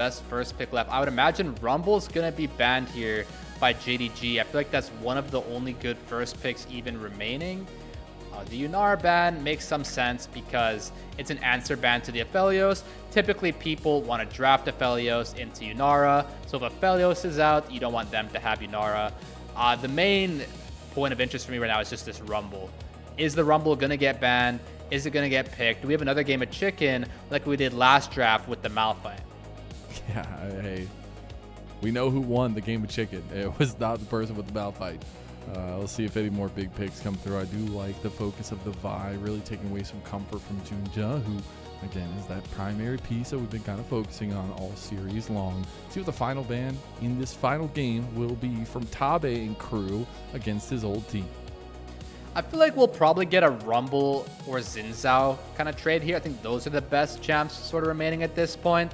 best first pick left. I would imagine Rumble's going to be banned here by JDG. I feel like that's one of the only good first picks even remaining. The Yunara ban makes some sense because it's an answer ban to the Aphelios. Typically, people want to draft Aphelios into Yunara. So if Aphelios is out, you don't want them to have Yunara. The main point of interest for me right now is just this Rumble. Is the Rumble going to get banned? Is it going to get picked? Do we have another game of chicken like we did last draft with the Malphite? Yeah, hey, we know who won the game of chicken. It was not the person with the Malphite. We'll see if any more big picks come through. I do like the focus of the Vi, really taking away some comfort from JunJia, who, again, is that primary piece that we've been kind of focusing on all series long. See what the final ban in this final game will be from Tabe and crew against his old team. I feel like we'll probably get a Rumble or Xin Zhao kind of trade here. I think those are the best champs sort of remaining at this point.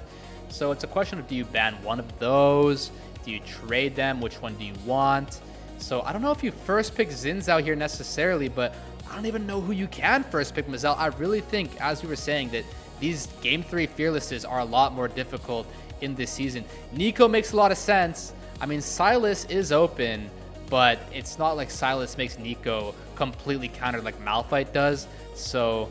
So it's a question of, do you ban one of those? Do you trade them? Which one do you want? So I don't know if you first pick Xin Zhao here necessarily, but I don't even know who you can first pick, Mazel. I really think, as we were saying, that these Game 3 Fearlesses are a lot more difficult in this season. Nico makes a lot of sense. I mean, Silas is open, but it's not like Silas makes Nico completely countered like Malphite does. So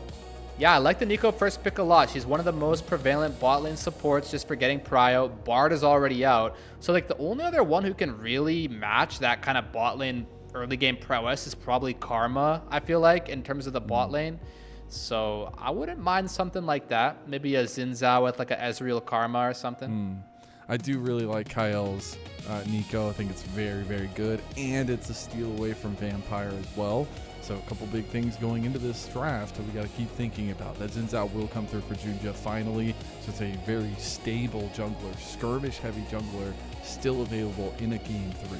yeah, I like the Nico first pick a lot. She's one of the most prevalent bot lane supports just for getting prio. Bard is already out. So like the only other one who can really match that kind of bot lane early game prowess is probably Karma, I feel like, in terms of the bot lane. So I wouldn't mind something like that. Maybe a Xin Zhao with like a Ezreal Karma or something. I do really like Kael's Nico. I think it's very, very good. And it's a steal away from Vampire as well. So a couple big things going into this draft that we got to keep thinking about. That Xin Zhao will come through for JunJia finally. So it's a very stable jungler, skirmish-heavy jungler, still available in a Game 3.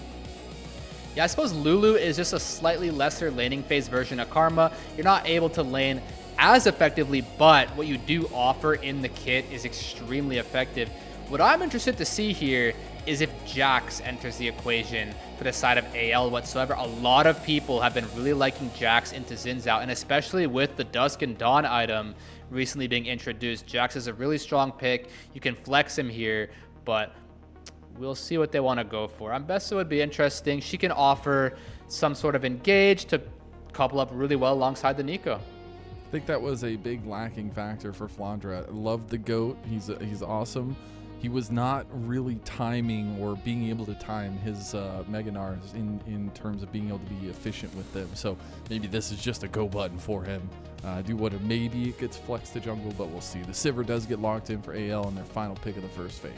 Yeah, I suppose Lulu is just a slightly lesser laning phase version of Karma. You're not able to lane as effectively, but what you do offer in the kit is extremely effective. What I'm interested to see here is if Jax enters the equation for the side of AL whatsoever. A lot of people have been really liking Jax into Xin Zhao, and especially with the Dusk and Dawn item recently being introduced. Jax is a really strong pick. You can flex him here, but we'll see what they want to go for. Ambessa would be interesting. She can offer some sort of engage to couple up really well alongside the Nico. I think that was a big lacking factor for Flandre. I love the GOAT. He's awesome. He was not really timing or being able to time his Mega Gnars in terms of being able to be efficient with them. So maybe this is just a go button for him. Maybe it gets flexed to jungle, but we'll see. The Sivir does get locked in for AL in their final pick of the first phase.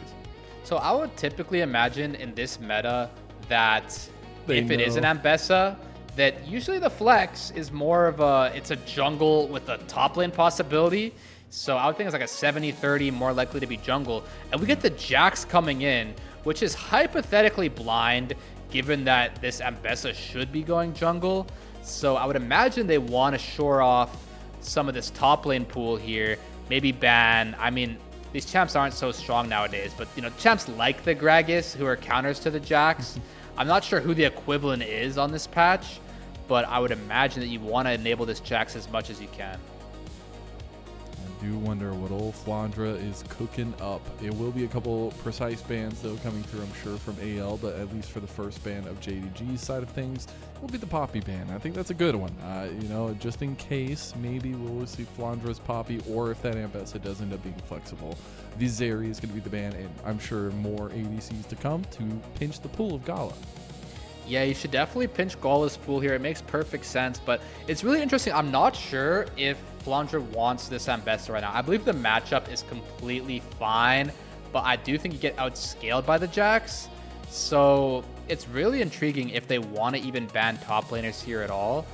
So I would typically imagine in this meta that if it is an Ambessa, that usually the flex is more of it's a jungle with a top lane possibility. So I would think it's like a 70-30 more likely to be jungle. And we get the Jax coming in, which is hypothetically blind, given that this Ambessa should be going jungle. So I would imagine they want to shore off some of this top lane pool here. Maybe ban. I mean, these champs aren't so strong nowadays, but you know, champs like the Gragas who are counters to the Jax. I'm not sure who the equivalent is on this patch, but I would imagine that you want to enable this Jax as much as you can. I do wonder what old Flandre is cooking up. It will be a couple precise bans, though, coming through, I'm sure, from AL, but at least for the first ban of JDG's side of things, it will be the Poppy ban. I think that's a good one. Just in case, maybe we'll see Flandre's Poppy, or if that Ambessa does end up being flexible. The Zeri is going to be the ban, and I'm sure more ADCs to come to pinch the pool of Gala. Yeah, you should definitely pinch Gala's pool here. It makes perfect sense, but it's really interesting. I'm not sure if Flandre wants this Ambessa right now. I believe the matchup is completely fine, but I do think you get outscaled by the Jax. So it's really intriguing if they want to even ban top laners here at all.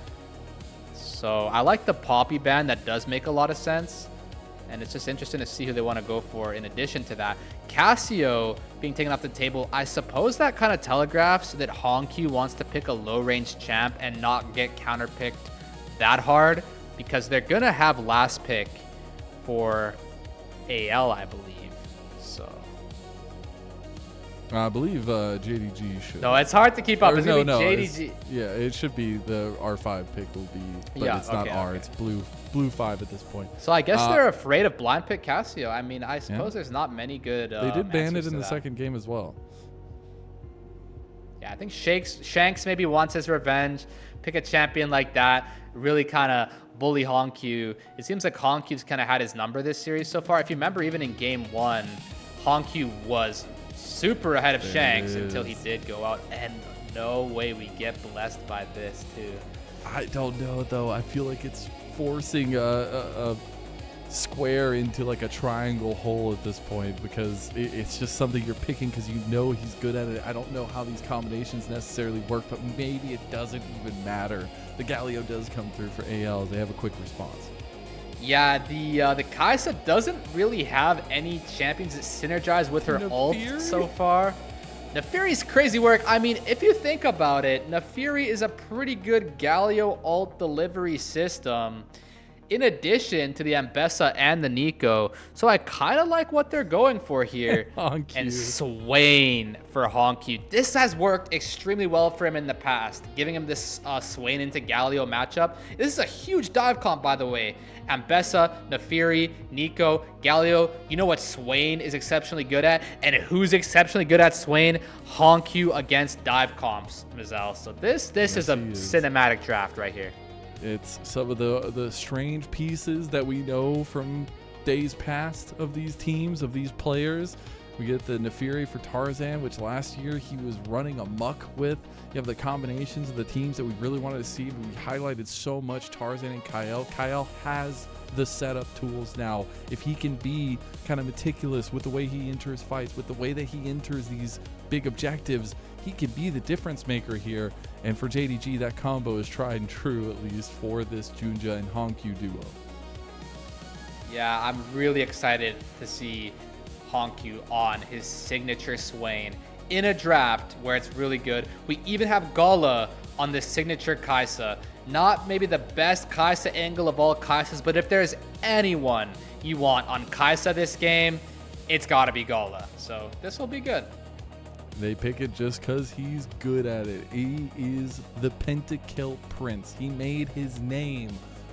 So I like the Poppy ban. That does make a lot of sense. And it's just interesting to see who they want to go for in addition to that. Cassio being taken off the table, I suppose that kind of telegraphs that HongQ wants to pick a low-range champ and not get counterpicked that hard, because they're going to have last pick for AL, I believe. So I believe JDG should. No, it's hard to keep up. It's gonna be JDG. Yeah, it should be the R5 pick will be, but it's not R. Okay. It's blue 5 at this point. So I guess they're afraid of blind pick Casio. I mean, I suppose there's not many good. They did ban it in the second game as well. Yeah, I think Shanks maybe wants his revenge. Pick a champion like that. Really kind of bully HongQ. It seems like HongQ's kind of had his number this series so far. If you remember, even in game 1, HongQ was super ahead of Shanks until he did go out. And no way we get blessed by this, too. I don't know, though. I feel like it's forcing a square into like a triangle hole at this point, because it's just something you're picking because you know he's good at it. I don't know how these combinations necessarily work, but maybe it doesn't even matter. The Galio does come through for AL. They have a quick response. Yeah, the Kaisa doesn't really have any champions that synergize with her ult so far. Nefiri's crazy work. I mean, if you think about it, Nefiri is a pretty good Galio ult delivery system, in addition to the Ambessa and the Nico. So I kind of like what they're going for here. And Swain for HongQ. This has worked extremely well for him in the past, giving him this Swain into Galio matchup. This is a huge dive comp, by the way. Ambessa, Nefiri, Nico, Galio. You know what Swain is exceptionally good at? And who's exceptionally good at Swain? HongQ against dive comps, Mazel. So this is a cinematic draft right here. It's some of the strange pieces that we know from days past of these teams, of these players. We get the Nefiri for Tarzan, which last year he was running amok with. You have the combinations of the teams that we really wanted to see. We highlighted so much Tarzan and Kael. Kael has the setup tools now. If he can be kind of meticulous with the way he enters fights, with the way that he enters these big objectives, he can be the difference maker here. And for JDG, that combo is tried and true, at least for this JunJia and HongQ duo. Yeah, I'm really excited to see HongQ on his signature Swain in a draft where it's really good. We even have Gala on the signature Kaisa. Not maybe the best Kaisa angle of all Kaisas, but if there's anyone you want on Kaisa this game, it's got to be Gala. So this will be good. They pick it just because he's good at it. He is the pentakill prince. He made his name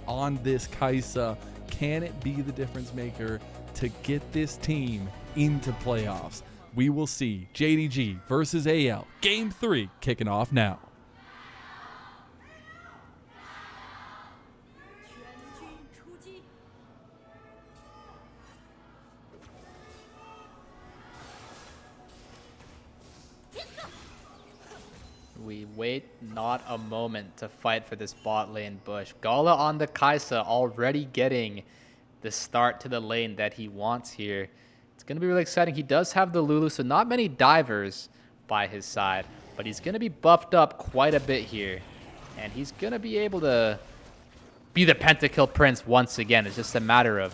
on this Kaisa. Can it be the difference maker to get this team into playoffs? We will see. JDG versus AL. Game 3 kicking off now. We wait not a moment to fight for this bot lane bush. Gala on the Kaisa already getting the start to the lane that he wants here. It's going to be really exciting. He does have the Lulu, so not many divers by his side, but he's going to be buffed up quite a bit here. And he's going to be able to be the pentakill prince once again. It's just a matter of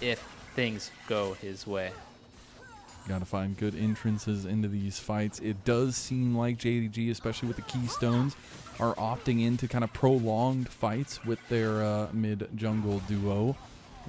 if things go his way. Got to find good entrances into these fights. It does seem like JDG, especially with the Keystones, are opting into kind of prolonged fights with their mid-jungle duo,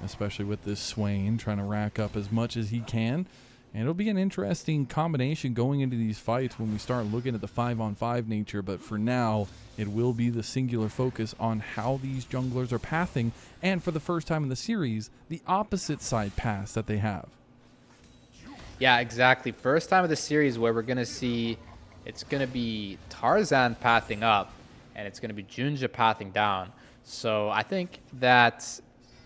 especially with this Swain, trying to rack up as much as he can. And it'll be an interesting combination going into these fights when we start looking at the 5-on-5 nature. But for now, it will be the singular focus on how these junglers are pathing. And for the first time in the series, the opposite side paths that they have. Yeah, exactly. First time of the series where we're going to see it's going to be Tarzan pathing up and it's going to be JunJia pathing down. So I think that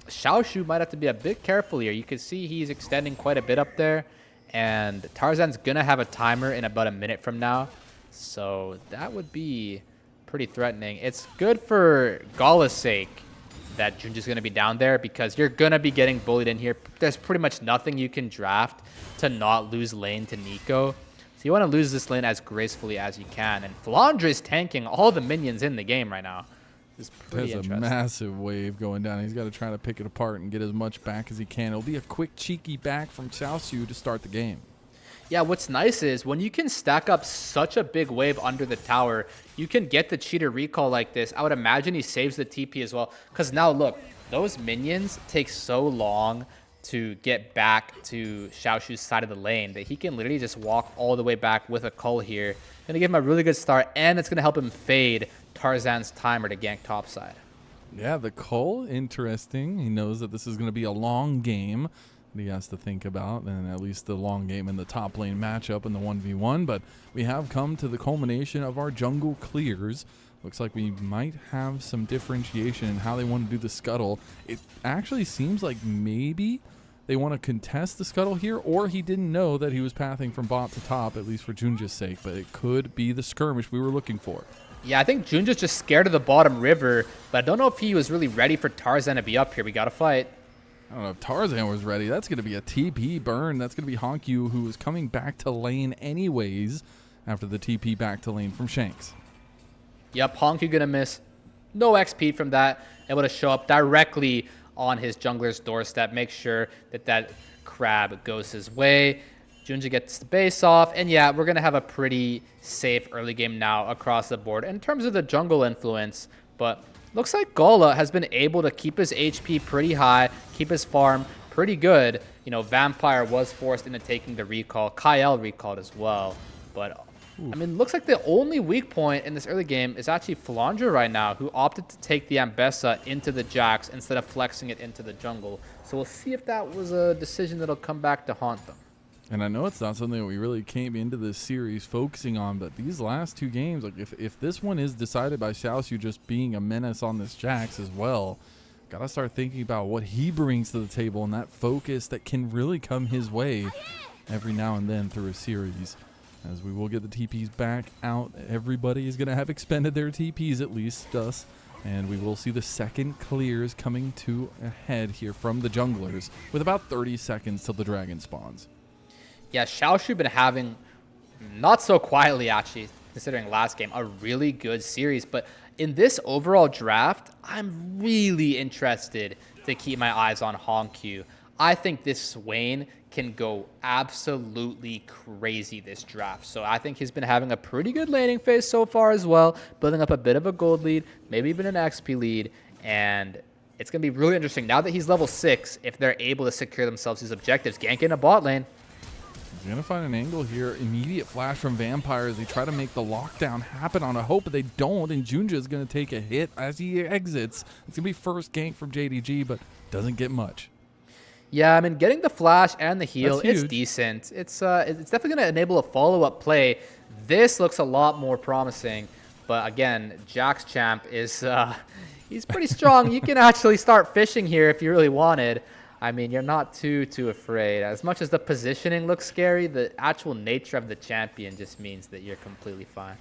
Xiaoxu might have to be a bit careful here. You can see he's extending quite a bit up there, and Tarzan's going to have a timer in about a minute from now. So that would be pretty threatening. It's good for Gala's sake that JunJia's going to be down there, because you're going to be getting bullied in here. There's pretty much nothing you can draft to not lose lane to Nico. So you want to lose this lane as gracefully as you can. And Flandre is tanking all the minions in the game right now. This is pretty interesting. There's a massive wave going down. He's got to try to pick it apart and get as much back as he can. It'll be a quick, cheeky back from Xiaoxu to start the game. Yeah, what's nice is when you can stack up such a big wave under the tower, you can get the cheater recall like this. I would imagine he saves the TP as well. Because now, look, those minions take so long to get back to Xiaoxu's side of the lane, that he can literally just walk all the way back with a Kael here. Going to give him a really good start, and it's going to help him fade Tarzan's timer to gank topside. Yeah, the Kael, interesting. He knows that this is going to be a long game that he has to think about, and at least the long game in the top lane matchup in the 1v1. But we have come to the culmination of our jungle clears. Looks like we might have some differentiation in how they want to do the scuttle. It actually seems like maybe they want to contest the scuttle here, or he didn't know that he was pathing from bot to top, at least for JunJia's sake, but it could be the skirmish we were looking for. Yeah, I think JunJia's just scared of the bottom river, but I don't know if he was really ready for Tarzan to be up here. We got to fight. I don't know if Tarzan was ready. That's going to be a TP burn. That's going to be HongQ, who is coming back to lane anyways after the TP back to lane from Shanks. Yep, HongQ gonna miss. No XP from that. Able to show up directly on his jungler's doorstep. Make sure that that crab goes his way. JunJia gets the base off. And yeah, we're gonna have a pretty safe early game now across the board in terms of the jungle influence. But looks like Gala has been able to keep his HP pretty high, keep his farm pretty good. You know, Vampire was forced into taking the recall. Kael recalled as well. But I mean, looks like the only weak point in this early game is actually Flandre right now, who opted to take the Ambessa into the Jax instead of flexing it into the jungle. So we'll see if that was a decision that'll come back to haunt them. And I know it's not something that we really came into this series focusing on, but these last two games, like if this one is decided by Xiaoxu just being a menace on this Jax as well, gotta start thinking about what he brings to the table and that focus that can really come his way every now and then through a series. As we will get the TPs back out. Everybody is going to have expended their TPs, at least us. And we will see the second clears coming to a head here from the junglers with about 30 seconds till the dragon spawns. Yeah, Xiaoxu been having, not so quietly actually, considering last game, a really good series. But in this overall draft, I'm really interested to keep my eyes on HongQ. I think this Swain can go absolutely crazy this draft. So I think he's been having a pretty good laning phase so far as well, building up a bit of a gold lead, maybe even an XP lead, and it's going to be really interesting. Now that he's level 6, if they're able to secure themselves these objectives, gank in a bot lane. He's going to find an angle here. Immediate flash from Vampires. They try to make the lockdown happen on a hope, but they don't, and JunJia is going to take a hit as he exits. It's going to be first gank from JDG, but doesn't get much. Yeah, I mean, getting the flash and the heal, it's decent. It's definitely going to enable a follow-up play. This looks a lot more promising. But again, Jax champ is he's pretty strong. You can actually start fishing here if you really wanted. I mean, you're not too afraid. As much as the positioning looks scary, the actual nature of the champion just means that you're completely fine.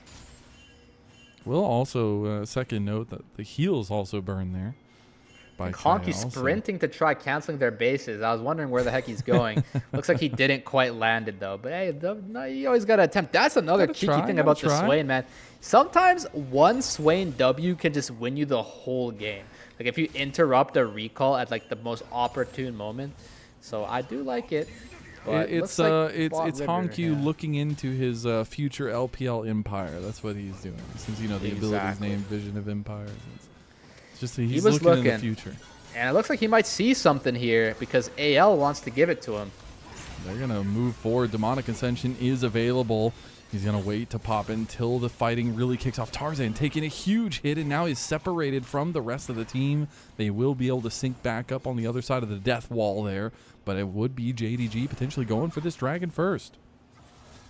We'll also second note that the heals also burn there. HongQ sprinting to try canceling their bases. I was wondering where the heck he's going. Looks like he didn't quite land it though. But hey, no, you always gotta attempt. That's another cheeky thing about the Swain, man. Sometimes one Swain W can just win you the whole game. Like if you interrupt a recall at like the most opportune moment. So I do like it. But it's HongQ looking into his future LPL empire. That's what he's doing. Since you know the ability's named Vision of Empires. Just he's looking in the future. And it looks like he might see something here because AL wants to give it to him. They're going to move forward. Demonic Ascension is available. He's going to wait to pop until the fighting really kicks off. Tarzan taking a huge hit, and now he's separated from the rest of the team. They will be able to sync back up on the other side of the death wall there, but it would be JDG potentially going for this dragon first.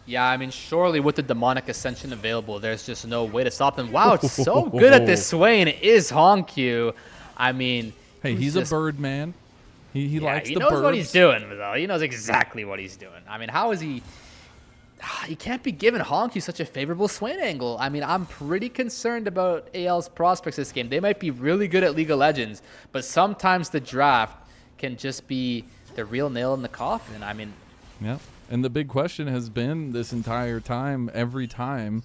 Yeah, I mean, surely with the Demonic Ascension available, there's just no way to stop them. Wow, it's so good at this Swain. It is HongQ. I mean... Hey, he's a bird man. He likes the birds. He knows what he's doing, though. He knows exactly what he's doing. I mean, how is he... He can't be giving HongQ such a favorable Swain angle. I mean, I'm pretty concerned about AL's prospects this game. They might be really good at League of Legends, but sometimes the draft can just be the real nail in the coffin. I mean... Yeah. And the big question has been this entire time, every time,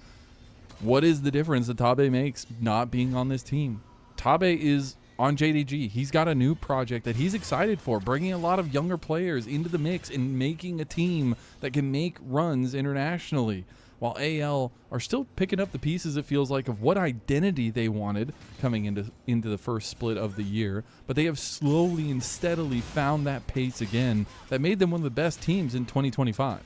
what is the difference that Tabe makes not being on this team? Tabe is on JDG. He's got a new project that he's excited for, bringing a lot of younger players into the mix and making a team that can make runs internationally. while AL are still picking up the pieces, it feels like, of what identity they wanted coming into the first split of the year. But they have slowly and steadily found that pace again that made them one of the best teams in 2025.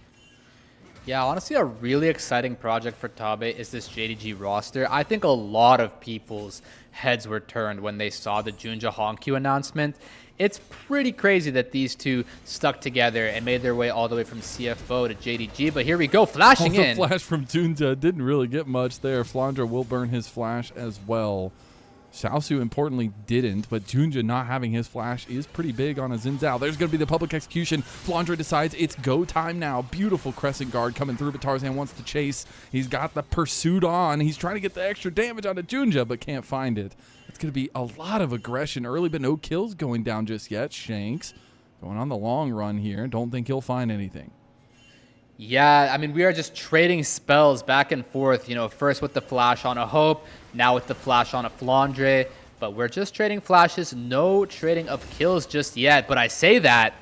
Yeah, honestly, a really exciting project for Tabe is this JDG roster. I think a lot of people's heads were turned when they saw the JunJia HongQ announcement. It's pretty crazy that these two stuck together and made their way all the way from CFO to JDG. But here we go, flashing in. The flash from JunJia didn't really get much there. Flandre will burn his flash as well. Xiaoxu, importantly, didn't, but JunJia not having his flash is pretty big on a Xin Zhao. There's going to be the public execution. Flandre decides it's go time now. Beautiful crescent guard coming through, but Tarzan wants to chase. He's got the pursuit on. He's trying to get the extra damage onto JunJia, but can't find it. It's going to be a lot of aggression early, but no kills going down just yet. Shanks going on the long run here. Don't think he'll find anything. Yeah, I mean, we are just trading spells back and forth, you know, first with the flash on a Hope, now with the flash on a Flandre, but we're just trading flashes, no trading of kills just yet. But I say that.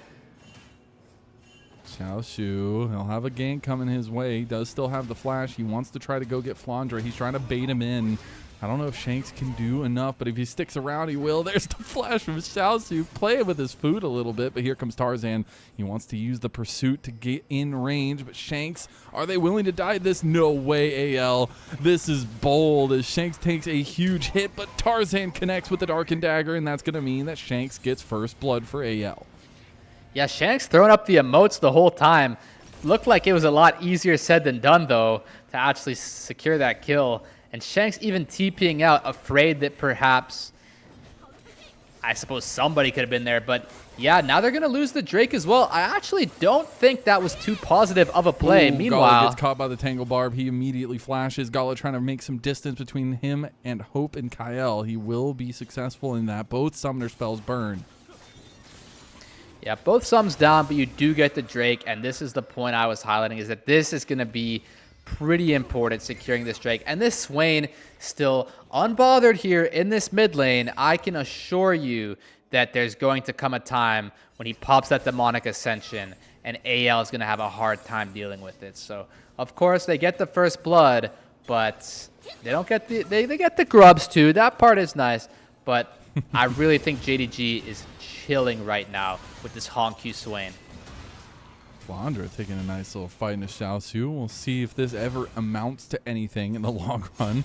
Xiaoxu, he'll have a gank coming his way. He does still have the flash. He wants to try to go get Flandre. He's trying to bait him in. I don't know if Shanks can do enough, but if he sticks around, he will. There's the flash from Xiaoxu, playing with his food a little bit, but here comes Tarzan. He wants to use the pursuit to get in range, but Shanks, are they willing to die this? No way, AL. This is bold as Shanks takes a huge hit, but Tarzan connects with the Darkened Dagger, and that's going to mean that Shanks gets first blood for AL. Yeah, Shanks throwing up the emotes the whole time. Looked like it was a lot easier said than done, though, to actually secure that kill. And Shanks even TPing out, afraid that perhaps, I suppose somebody could have been there. But yeah, now they're going to lose the Drake as well. I actually don't think that was too positive of a play. Ooh, Meanwhile, Gala gets caught by the Tangle Barb. He immediately flashes. Gala trying to make some distance between him and Hope and Kael. He will be successful in that. Both summoner spells burn. yeah, both sums down, but you do get the Drake. And this is the point I was highlighting, is that this is going to be pretty important, securing this Drake. And this Swain still unbothered here in this mid lane. I can assure you that there's going to come a time when he pops that Demonic Ascension and AL is going to have a hard time dealing with it. So, of course, they get the first blood, but they don't get they get the grubs too. That part is nice, but I really think JDG is chilling right now with this HongQ Swain. Flandre taking a nice little fight into Xiaoxu. We'll see if this ever amounts to anything in the long run.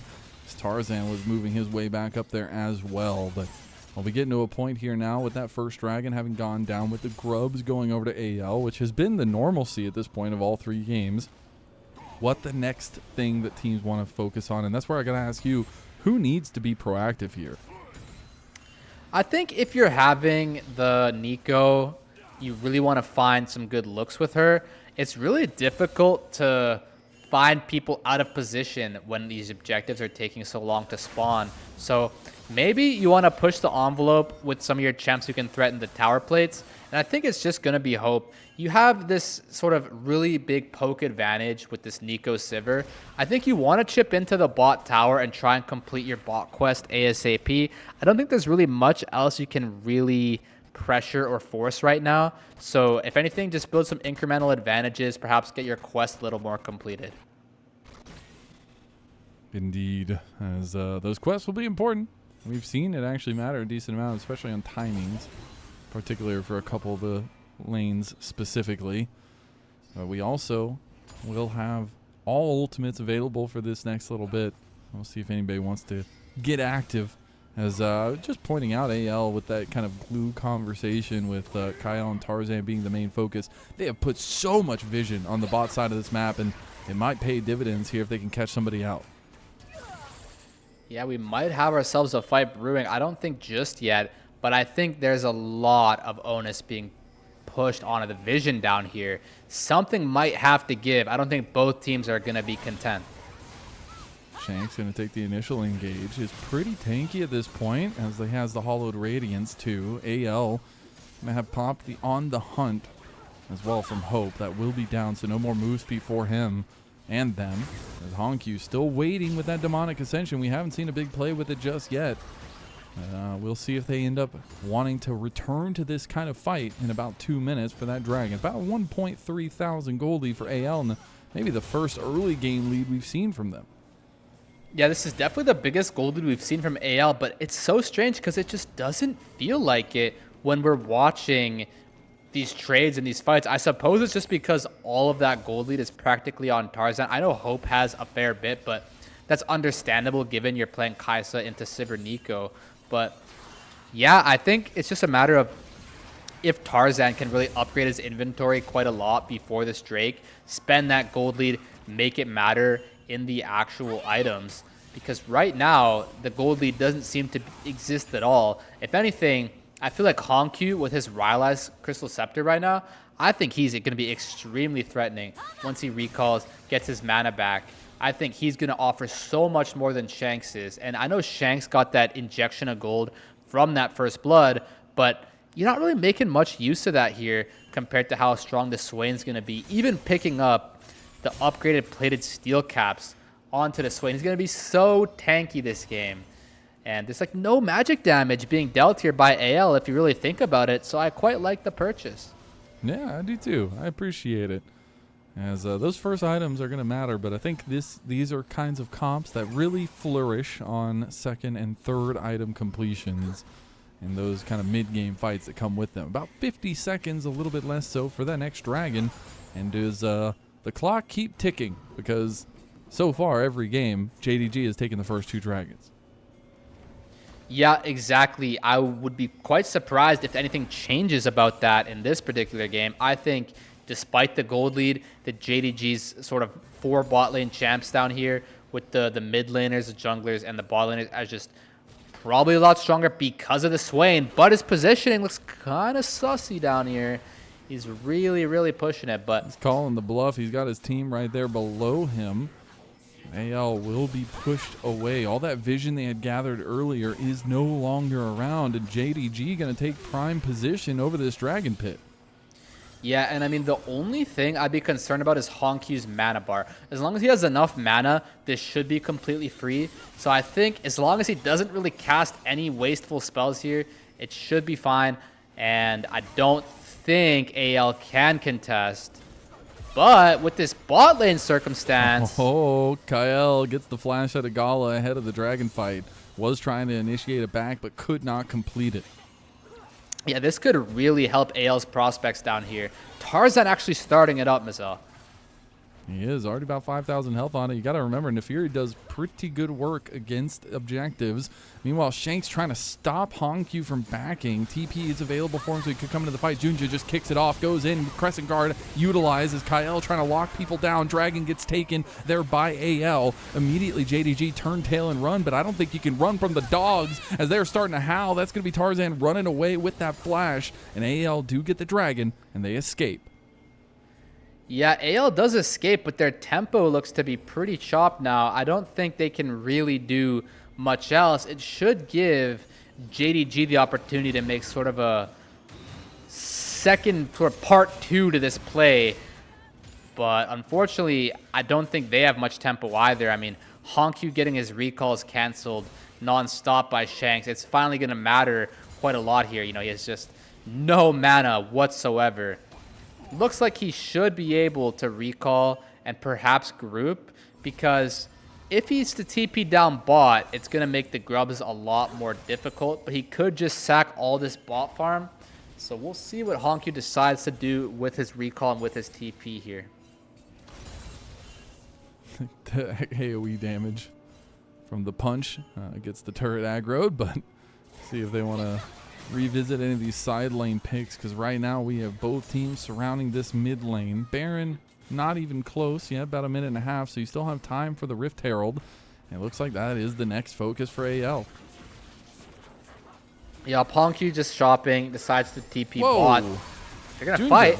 Tarzan was moving his way back up there as well, but we'll be getting to a point here now with that first dragon having gone down, with the grubs going over to AL, which has been the normalcy at this point of all three games. What the next thing that teams want to focus on, and that's where I gotta ask you, who needs to be proactive here? I think if you're having the Nico, you really want to find some good looks with her. It's really difficult to find people out of position when these objectives are taking so long to spawn. So maybe you want to push the envelope with some of your champs who can threaten the tower plates. And I think it's just going to be Hope. You have this sort of really big poke advantage with this Nico Sivir. I think you want to chip into the bot tower and try and complete your bot quest ASAP. I don't think there's really much else you can really pressure or force right now. So if anything, just build some incremental advantages, perhaps get your quest a little more completed. Indeed, as those quests will be important. We've seen it actually matter a decent amount, especially on timings, particularly for a couple of the lanes specifically. We also will have all ultimates available for this next little bit. We'll see if anybody wants to get active. As just pointing out, AL with that kind of glue conversation with Kael and Tarzan being the main focus, they have put so much vision on the bot side of this map, and it might pay dividends here if they can catch somebody out. Yeah, we might have ourselves a fight brewing. I don't think just yet, but I think there's a lot of onus being pushed onto the vision down here. Something might have to give. I don't think both teams are going to be content. Shanks going to take the initial engage. Is pretty tanky at this point, as he has the hollowed radiance too. AL going to have popped the on the hunt as well from Hope. That will be down, so no more move speed for him and them. As HongQ still waiting with that Demonic Ascension. We haven't seen a big play with it just yet. We'll see if they end up wanting to return to this kind of fight in about 2 minutes for that dragon. About 1.3 thousand gold lead for AL, and maybe the first early game lead we've seen from them. Yeah, this is definitely the biggest gold lead we've seen from AL, but it's so strange because it just doesn't feel like it when we're watching these trades and these fights. I suppose it's just because all of that gold lead is practically on Tarzan. I know Hope has a fair bit, but that's understandable given you're playing Kaisa into Civ or Nico. But yeah, I think it's just a matter of if Tarzan can really upgrade his inventory quite a lot before this Drake, spend that gold lead, make it matter in the actual items. Because right now, the gold lead doesn't seem to exist at all. If anything, I feel like HongQ with his Rylai's Crystal Scepter right now, I think he's going to be extremely threatening once he recalls, gets his mana back. I think he's going to offer so much more than Shanks is. And I know Shanks got that injection of gold from that first blood, but you're not really making much use of that here compared to how strong the Swain's going to be. Even picking up the upgraded plated steel caps onto the Swain is going to be so tanky this game. And there's like no magic damage being dealt here by AL if you really think about it. So I quite like the purchase. Yeah, I do too. I appreciate it. As those first items are going to matter, but I think these are kinds of comps that really flourish on second and third item completions and those kind of mid-game fights that come with them. About 50 seconds, a little bit less so for that next dragon. And does the clock keep ticking? Because so far, every game, JDG has taken the first 2 dragons. Yeah, exactly. I would be quite surprised if anything changes about that in this particular game. I think despite the gold lead, the JDG's sort of 4 bot lane champs down here with the mid laners, the junglers, and the bot laners as just probably a lot stronger because of the Swain. But his positioning looks kind of sussy down here. He's really, really pushing it. But he's calling the bluff. He's got his team right there below him. AL will be pushed away. All that vision they had gathered earlier is no longer around, and JDG going to take prime position over this dragon pit. Yeah, and I mean, the only thing I'd be concerned about is HongQ's mana bar. As long as he has enough mana, this should be completely free. So I think as long as he doesn't really cast any wasteful spells here, it should be fine. And I don't think AL can contest. But with this bot lane circumstance... Oh, Kael gets the flash out of Gala ahead of the dragon fight. Was trying to initiate it back, but could not complete it. Yeah, this could really help AL's prospects down here. Tarzan actually starting it up, Mazel. He is already about 5,000 health on it. You got to remember, Nefiri does pretty good work against objectives. Meanwhile, Shanks trying to stop HongQ from backing. TP is available for him, so he could come into the fight. JunJia just kicks it off, goes in. Crescent Guard utilizes. Kael trying to lock people down. Dragon gets taken there by AL. Immediately, JDG turn tail and run, but I don't think you can run from the dogs as they're starting to howl. That's going to be Tarzan running away with that flash, and AL do get the dragon, and they escape. Yeah, AL does escape, but their tempo looks to be pretty chopped now. I don't think they can really do much else. It should give JDG the opportunity to make sort of a second sort of part 2 to this play. But unfortunately, I don't think they have much tempo either. I mean, HongQ getting his recalls canceled non-stop by Shanks. It's finally going to matter quite a lot here. You know, he has just no mana whatsoever. Looks like he should be able to recall and perhaps group, because if he's to TP down bot, it's going to make the grubs a lot more difficult, but he could just sack all this bot farm. So we'll see what HongQ decides to do with his recall and with his TP here. The AoE damage from the punch gets the turret aggroed, but see if they want to revisit any of these side lane picks, because right now we have both teams surrounding this mid lane. Baron not even close yet, about a minute and a half, so you still have time for the Rift Herald. And it looks like that is the next focus for AL. Yeah, HongQ just shopping, decides to TP Whoa. bot. They're going to fight.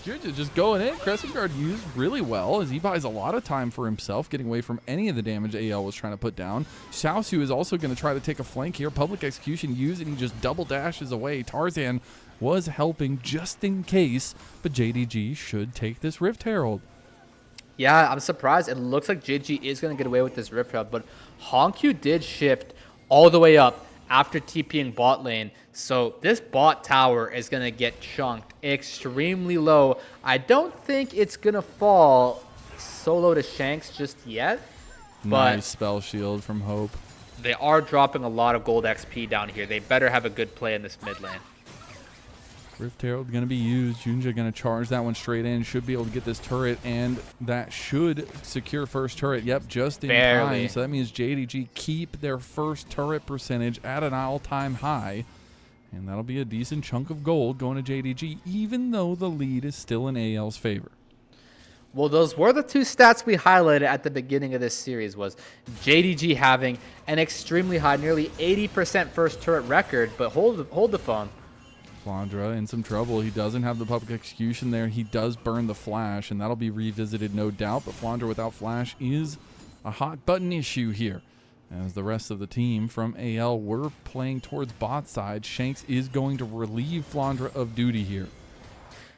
JunJia just going in. Crescent Guard used really well as he buys a lot of time for himself, getting away from any of the damage AL was trying to put down. Xiaoxu is also going to try to take a flank here. Public Execution used, and he just double dashes away. Tarzan was helping just in case, but JDG should take this Rift Herald. Yeah, I'm surprised. It looks like JG is going to get away with this Rift Herald, but HongQ did shift all the way up after TPing bot lane. So this bot tower is going to get chunked extremely low. I don't think it's going to fall solo to Shanks just yet. But Nice spell shield from Hope. they are dropping a lot of gold XP down here. They better have a good play in this mid lane. Rift Herald going to be used. JunJia going to charge that one straight in. Should be able to get this turret, and that should secure first turret. Yep, just in time. So that means JDG keep their first turret percentage at an all-time high. And that'll be a decent chunk of gold going to JDG, even though the lead is still in AL's favor. Well, those were the two stats we highlighted at the beginning of this series, was JDG having an extremely high, nearly 80% first turret record, but hold the phone. Flandre in some trouble. He doesn't have the public execution there. He does burn the flash, and that'll be revisited, no doubt. But Flandre without flash is a hot button issue here. As the rest of the team from AL were playing towards bot side, Shanks is going to relieve Flandre of duty here.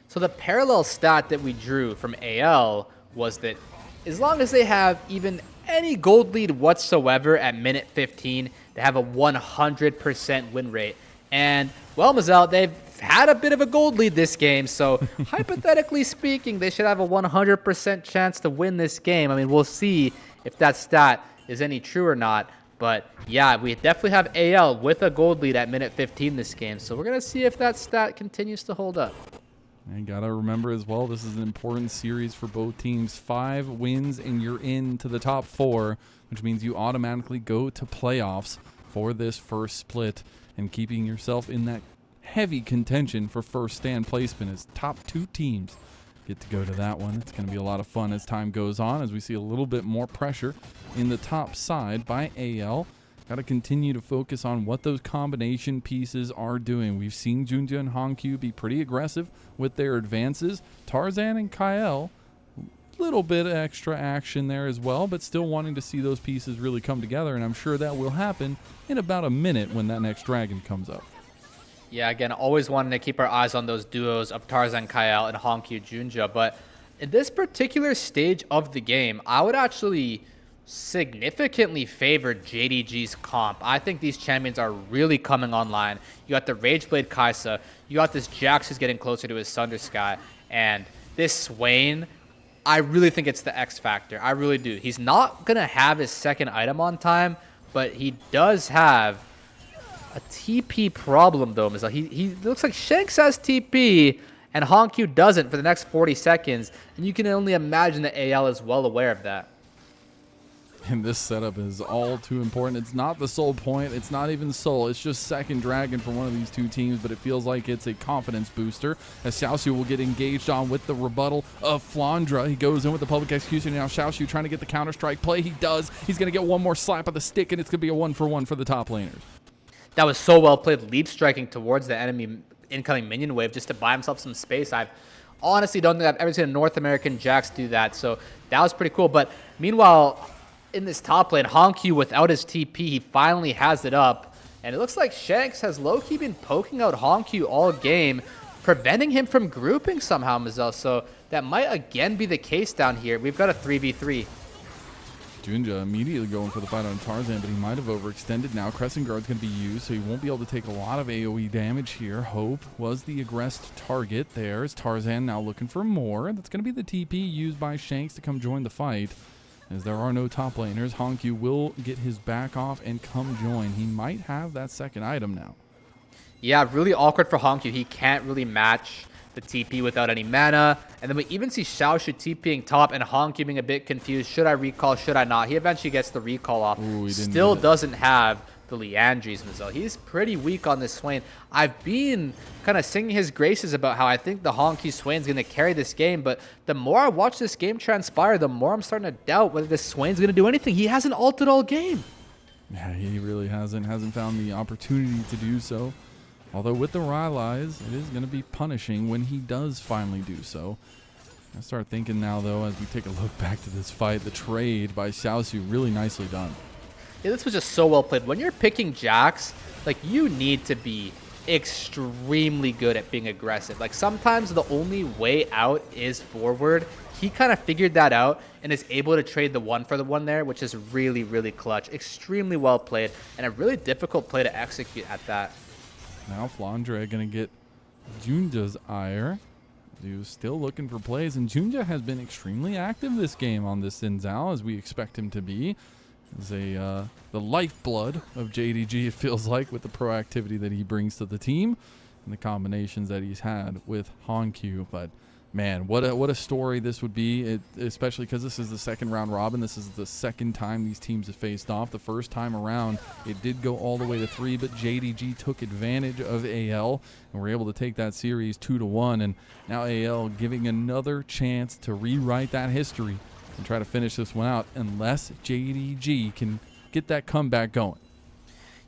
So the parallel stat that we drew from AL was that as long as they have even any gold lead whatsoever at minute 15, they have a 100% win rate. And, well, Mazel, they've had a bit of a gold lead this game, so hypothetically speaking, they should have a 100% chance to win this game. I mean, we'll see if that stat is any true or not. But, yeah, we definitely have AL with a gold lead at minute 15 this game, so we're going to see if that stat continues to hold up. And got to remember as well, this is an important series for both teams. 5 wins and you're into the top 4, which means you automatically go to playoffs for this first split. And keeping yourself in that heavy contention for first stand placement as top 2 teams get to go to that one. It's going to be a lot of fun as time goes on, as we see a little bit more pressure in the top side by AL. Got to continue to focus on what those combination pieces are doing. We've seen JunJia and HongQ be pretty aggressive with their advances. Tarzan and Kael, little bit of extra action there as well, but still wanting to see those pieces really come together, and I'm sure that will happen in about a minute when that next dragon comes up. Yeah, again, always wanting to keep our eyes on those duos of Tarzan, Kael, and HongQ, JunJia, but in this particular stage of the game, I would actually significantly favor JDG's comp. I think these champions are really coming online. You got the Rageblade Kaisa, you got this Jax who's getting closer to his Sunder Sky, and this Swain, I really think it's the X factor. I really do. He's not going to have his second item on time, but he does have a TP problem, though. He looks like Shanks has TP, and HongQ doesn't for the next 40 seconds, and you can only imagine that AL is well aware of that. And this setup is all too important. It's not the soul point. It's not even soul. It's just second dragon for one of these two teams, but it feels like it's a confidence booster as Xiaoxu will get engaged on with the rebuttal of Flandre. He goes in with the public execution. Now Xiaoxu trying to get the counter-strike play. He does. He's going to get one more slap of the stick, and it's going to be a 1-for-1 for the top laners. That was so well played, leap striking towards the enemy incoming minion wave just to buy himself some space. I honestly don't think I've ever seen a North American Jax do that, so that was pretty cool. But meanwhile, in this top lane, HongQ without his TP, he finally has it up. And it looks like Shanks has low-key been poking out HongQ all game, preventing him from grouping somehow, Mazel. So that might again be the case down here. We've got a 3v3. JunJia immediately going for the fight on Tarzan, but he might have overextended now. Crescent Guard's going to be used, so he won't be able to take a lot of AoE damage here. Hope was the aggressed target. There's Tarzan now looking for more. That's going to be the TP used by Shanks to come join the fight. As there are no top laners, HongQ will get his back off and come join. He might have that second item now. Yeah, really awkward for HongQ. He can't really match the TP without any mana. And then we even see Xiaoxu TPing top and HongQ being a bit confused. Should I recall? Should I not? He eventually gets the recall off. Ooh, Still doesn't have the Liandry's, Mazel. He's pretty weak on this Swain. I've been kind of singing his graces about how I think the HongQ Swain's going to carry this game, but the more I watch this game transpire, the more I'm starting to doubt whether this Swain's going to do anything. He hasn't ulted all game. Yeah, he really hasn't found the opportunity to do so. Although with the Rylai's, it is going to be punishing when he does finally do so. I start thinking now, though, as we take a look back to this fight, the trade by Xiaoxu really nicely done. Yeah, this was just so well played. When you're picking Jax, like, you need to be extremely good at being aggressive. Like, sometimes the only way out is forward. He kind of figured that out and is able to trade the 1-for-1 there, which is really, really clutch. Extremely well played and a really difficult play to execute at that. Now Flandre going to get JunJia's ire. He was still looking for plays, and JunJia has been extremely active this game on this Xin Zhao, as we expect him to be. As the lifeblood of JDG, it feels like, with the proactivity that he brings to the team and the combinations that he's had with HongQ. But man, what a story this would be, especially because this is the second round robin. This is the second time these teams have faced off. The first time around, it did go all the way to 3, but JDG took advantage of AL and were able to take that series 2-1. And now AL giving another chance to rewrite that history and try to finish this one out, unless JDG can get that comeback going.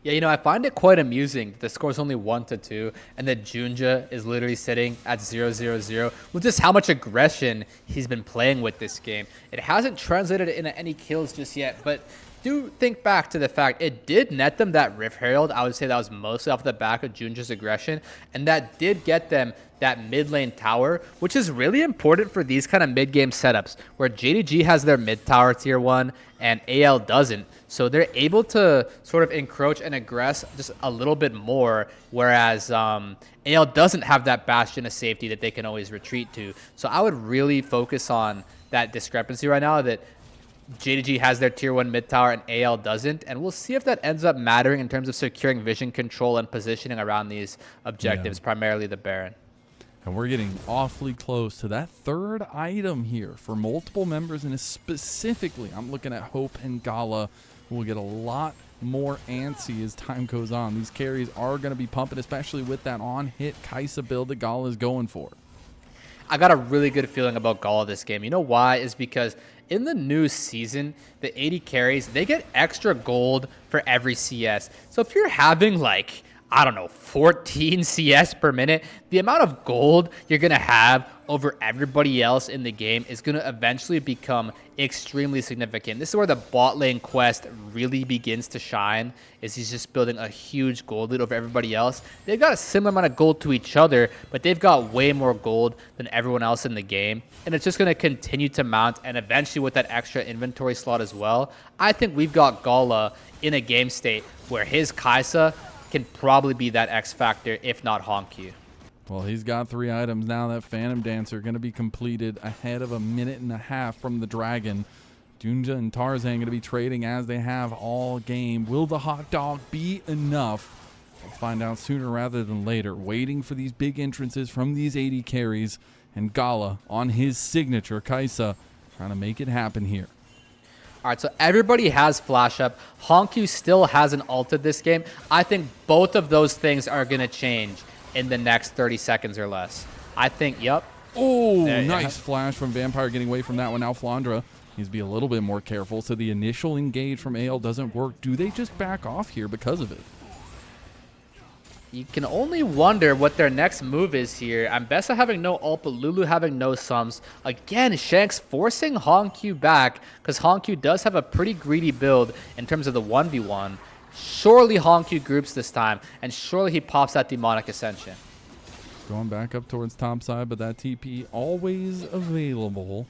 Yeah, I find it quite amusing that the score's only 1-2 and that JunJia is literally sitting at 0-0-0 with just how much aggression he's been playing with this game. It hasn't translated into any kills just yet, but do think back to the fact it did net them that Rift Herald. I would say that was mostly off the back of JunJia's aggression, and that did get them that mid lane tower, which is really important for these kind of mid game setups where JDG has their mid tower tier 1 and AL doesn't. So they're able to sort of encroach and aggress just a little bit more, whereas AL doesn't have that bastion of safety that they can always retreat to. So I would really focus on that discrepancy right now, that JDG has their tier 1 mid tower and AL doesn't, and we'll see if that ends up mattering in terms of securing vision control and positioning around these objectives, primarily the Baron. And we're getting awfully close to that third item here for multiple members, and specifically I'm looking at Hope and Gala, who will get a lot more antsy as time goes on. These carries are going to be pumping, especially with that on-hit Kaisa build that Gala is going for. I got a really good feeling about Gala this game. You know why? Is because in the new season, the 80 carries, they get extra gold for every CS. So if you're having like, I don't know, 14 CS per minute, the amount of gold you're going to have over everybody else in the game is going to eventually become extremely significant. This is where the bot lane quest really begins to shine, is he's just building a huge gold lead over everybody else. They've got a similar amount of gold to each other, but they've got way more gold than everyone else in the game. And it's just going to continue to mount, and eventually with that extra inventory slot as well, I think we've got Gala in a game state where his Kaisa can probably be that X factor, if not HongQ. Well, he's got 3 items now. That Phantom Dancer going to be completed ahead of a minute and a half from the Dragon. JunJia and Tarzan going to be trading as they have all game. Will the hot dog be enough? We'll find out sooner rather than later. Waiting for these big entrances from these 80 carries, and Gala on his signature Kaisa trying to make it happen here. All right, so everybody has flash up. HongQ still hasn't ulted this game. I think both of those things are going to change in the next 30 seconds or less. I think, yep. Oh, nice flash from Vampire, getting away from that one. Now Flandre needs to be a little bit more careful. So the initial engage from AL doesn't work. Do they just back off here because of it? You can only wonder what their next move is here. Ambessa having no ult, but Lulu having no sums. Again, Shanks forcing HongQ back, because HongQ does have a pretty greedy build in terms of the 1v1. Surely HongQ groups this time, and surely he pops that Demonic Ascension. Going back up towards top side, but that TP always available.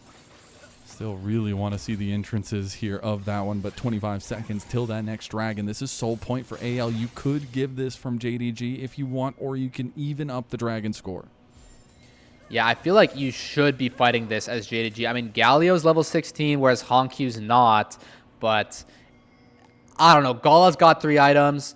Still really want to see the entrances here of that one, but 25 seconds till that next Dragon. This is soul point for AL. You could give this from JDG if you want, or you can even up the Dragon score. Yeah, I feel like you should be fighting this as JDG. I mean, Galio's level 16, whereas HongQ's not, but I don't know. Gala's got 3 items.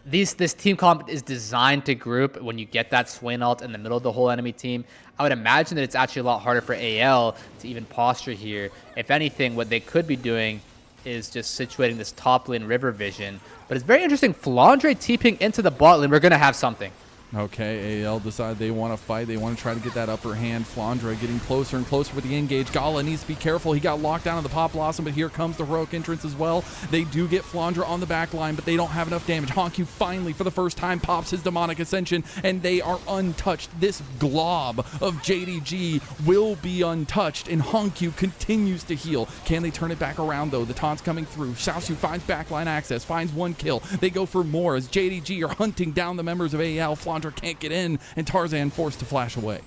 This team comp is designed to group when you get that Swain ult in the middle of the whole enemy team. I would imagine that it's actually a lot harder for AL to even posture here. If anything, what they could be doing is just situating this top lane river vision. But it's very interesting. Flandre TPing into the bot lane. We're going to have something. Okay, AL decide they want to fight. They want to try to get that upper hand. Flandre getting closer and closer with the engage. Gala needs to be careful. He got locked down on the Pop Blossom, but here comes the heroic entrance as well. They do get Flandre on the back line, but they don't have enough damage. HongQ finally, for the first time, pops his Demonic Ascension, and they are untouched. This glob of JDG will be untouched, and HongQ continues to heal. Can they turn it back around, though? The taunt's coming through. Xiaoxu finds backline access, finds 1 kill. They go for more as JDG are hunting down the members of AL. Flandre can't get in, and Tarzan forced to flash away.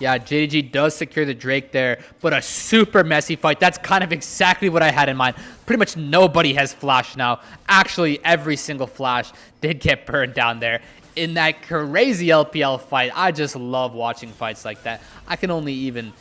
Yeah, JDG does secure the Drake there, but a super messy fight. That's kind of exactly what I had in mind. Pretty much nobody has flash now. Actually, every single flash did get burned down there. in that crazy LPL fight. I just love watching fights like that. I can only even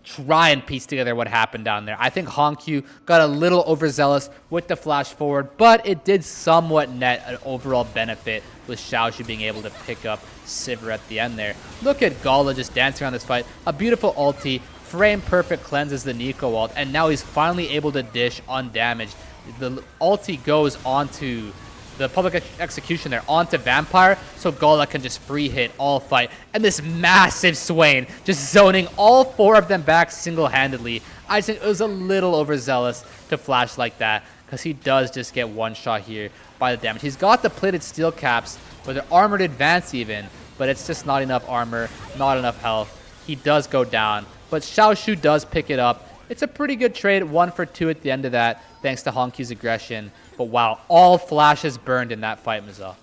try and piece together what happened down there. I think HongQ got a little overzealous with the flash forward, but it did somewhat net an overall benefit with Xiaoxu being able to pick up Sivir at the end there. Look at Gala just dancing around this fight. A beautiful ulti, frame perfect cleanses the Nico ult, and now he's finally able to dish undamaged. The ulti goes onto the public execution there onto Vampire, so Gala can just free hit all fight. And this massive Swain just zoning all 4 of them back single-handedly. I think it was a little overzealous to flash like that, because he does just get one shot here by the damage. He's got the plated steel caps, or the armored advance even, but it's just not enough armor, not enough health. He does go down, but Xiaoxu does pick it up. It's a pretty good trade, 1 for 2 at the end of that, thanks to HongQ's aggression. But wow, all flashes burned in that fight, Mazel.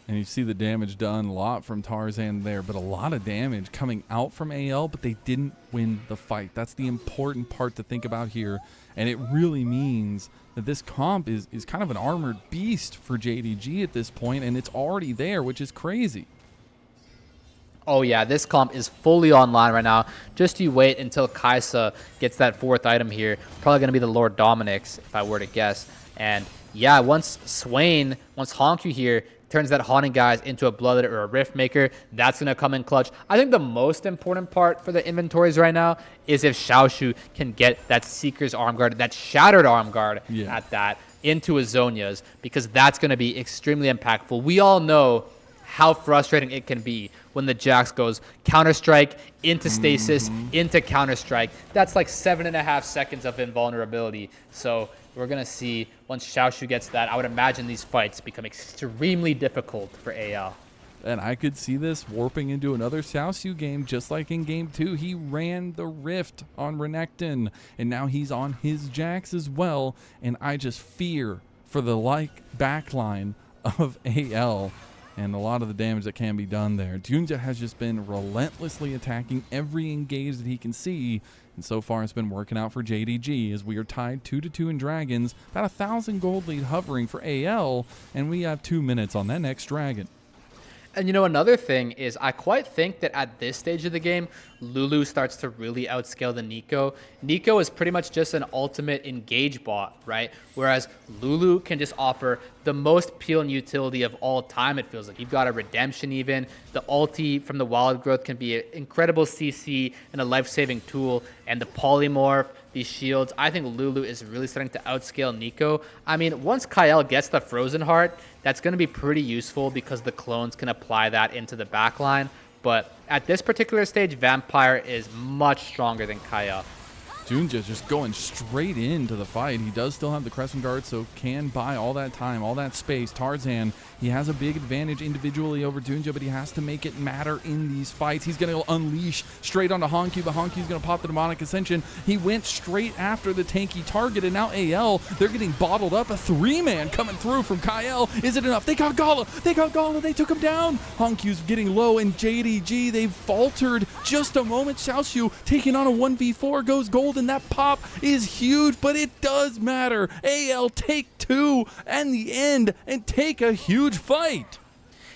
And you see the damage done a lot from Tarzan there, but a lot of damage coming out from AL, but they didn't win the fight. That's the important part to think about here. And it really means that this comp is kind of an armored beast for JDG at this point, and it's already there, which is crazy. Oh yeah, this comp is fully online right now. Just you wait until Kaisa gets that 4th item here. Probably going to be the Lord Dominic's, if I were to guess. And yeah, once HongQ here turns that Haunting Guys into a Bloodlet or a Rift Maker, that's going to come in clutch. I think the most important part for the inventories right now is if Xiaoxu can get that Seeker's Arm Guard, that Shattered Arm Guard at that, into Azonia's, because that's going to be extremely impactful. We all know how frustrating it can be when the Jax goes Counter-Strike into Stasis, into Counter-Strike. That's like 7.5 seconds of invulnerability. So we're going to see once Xiaoxu gets that, I would imagine these fights become extremely difficult for AL. And I could see this warping into another Xiaoxu game, just like in Game 2. He ran the Rift on Renekton, and now he's on his Jax as well. And I just fear for the backline of AL and a lot of the damage that can be done there. JunJia has just been relentlessly attacking every engage that he can see, and so far it's been working out for JDG as we are tied 2-2 in Dragons, about 1,000 gold lead hovering for AL, and we have 2 minutes on that next Dragon. And you know, another thing is I quite think that at this stage of the game, Lulu starts to really outscale the Nico. Nico is pretty much just an ultimate engage bot, right? Whereas Lulu can just offer the most peel and utility of all time, it feels like. You've got a redemption even. The ulti from the wild growth can be an incredible CC and a life-saving tool. And the polymorph, these shields, I think Lulu is really starting to outscale Nico. I mean, once Kael gets the Frozen Heart, that's going to be pretty useful because the clones can apply that into the backline. But at this particular stage, Vampire is much stronger than Kael. JunJia just going straight into the fight. He does still have the Crescent Guard, so can buy all that time, all that space. Tarzan, he has a big advantage individually over JunJia, but he has to make it matter in these fights. He's going to unleash straight onto HongQ, but HongQ's going to pop the Demonic Ascension. He went straight after the tanky target, and now AL, they're getting bottled up. A 3-man coming through from Kael. Is it enough? They got Gala. They got Gala. They took him down. HongQ's getting low, and JDG, they've faltered just a moment. Xiaoxu taking on a 1v4, goes gold, and that pop is huge, but it does matter. AL take 2 and the end and take a huge fight.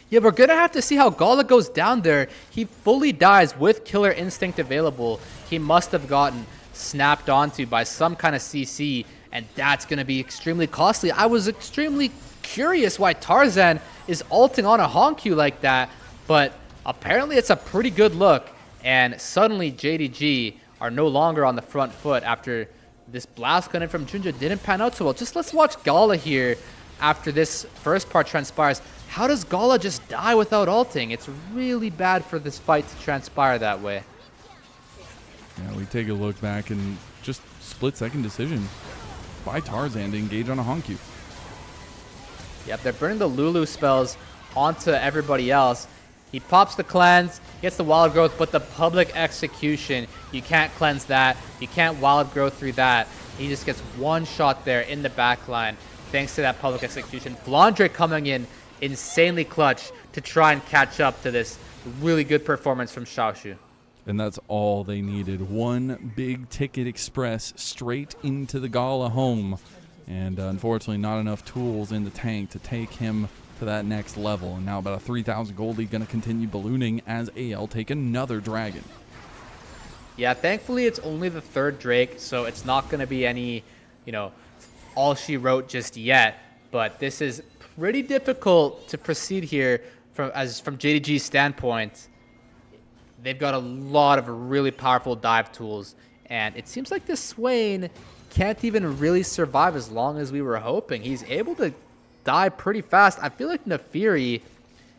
Yeah, we're going to have to see how Gala goes down there. He fully dies with Killer Instinct available. He must have gotten snapped onto by some kind of CC, and that's going to be extremely costly. I was extremely curious why Tarzan is ulting on a HongQ like that, but apparently it's a pretty good look, and suddenly JDG are no longer on the front foot after this blast gun in from JunJia didn't pan out so well. Just let's watch Gala here after this first part transpires. How does Gala just die without ulting? It's really bad for this fight to transpire that way. Yeah, we take a look back and just split-second decision by Tarzan to engage on a HongQ. Yep, they're burning the Lulu spells onto everybody else. He pops the cleanse, gets the wild growth, but the public execution, you can't cleanse that. You can't wild growth through that. He just gets one shot there in the back line thanks to that public execution. Flandre coming in insanely clutch to try and catch up to this really good performance from Xiaoxu. And that's all they needed. One big ticket express straight into the Gala home. And unfortunately, not enough tools in the tank to take him to that next level. And now about a 3,000 gold lead going to continue ballooning as AL take another dragon. Yeah, thankfully it's only the third Drake, so it's not going to be any, you know, all she wrote just yet. But this is pretty difficult to proceed here from JDG's standpoint. They've got a lot of really powerful dive tools, and it seems like this Swain can't even really survive as long as we were hoping. He's able to die pretty fast. I feel like Nefiri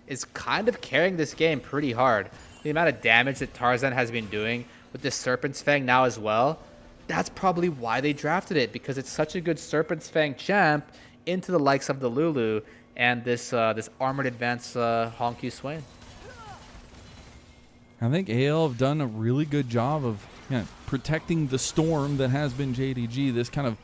is kind of carrying this game pretty hard. The amount of damage that Tarzan has been doing with the Serpent's Fang now as well, that's probably why they drafted it, because it's such a good Serpent's Fang champ into the likes of the Lulu and this armored advanced HongQ Swain. I think AL have done a really good job of protecting the storm that has been JDG, this kind of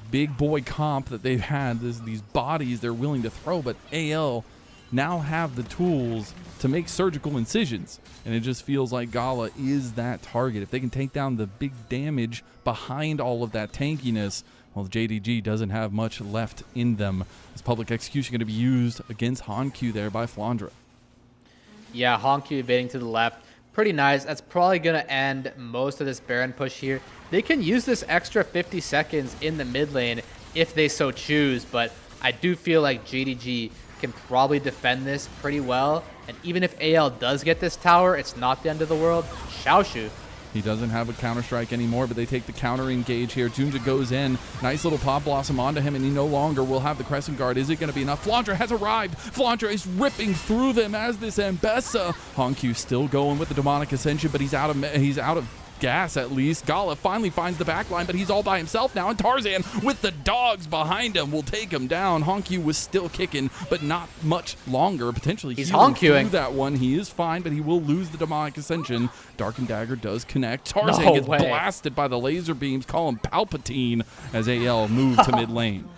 big boy comp that they've had, these bodies they're willing to throw, but AL now have the tools to make surgical incisions, and it just feels like Gala is that target. If they can take down the big damage behind all of that tankiness, well, JDG doesn't have much left in them. This public execution going to be used against HongQ there by Flandre. Yeah, HongQ evading to the left. Pretty nice. That's probably going to end most of this Baron push here. They can use this extra 50 seconds in the mid lane if they so choose, but I do feel like JDG can probably defend this pretty well. And even if AL does get this tower, it's not the end of the world. Xiaoxu. He doesn't have a counter-strike anymore, but they take the counter engage here. JunJia goes in. Nice little pop blossom onto him, and he no longer will have the Crescent Guard. Is it going to be enough? Flandre has arrived. Flandre is ripping through them as this Ambessa. HongQ still going with the Demonic Ascension, but he's out of gas at least. Gala finally finds the backline, but he's all by himself now, and Tarzan with the dogs behind him will take him down. HongQ was still kicking, but not much longer. Potentially he's HongQing through that one. He is fine, but he will lose the Demonic Ascension. Dark and Dagger does connect. Tarzan No gets way. blasted by the laser beams. Call him Palpatine as AL moved to mid lane.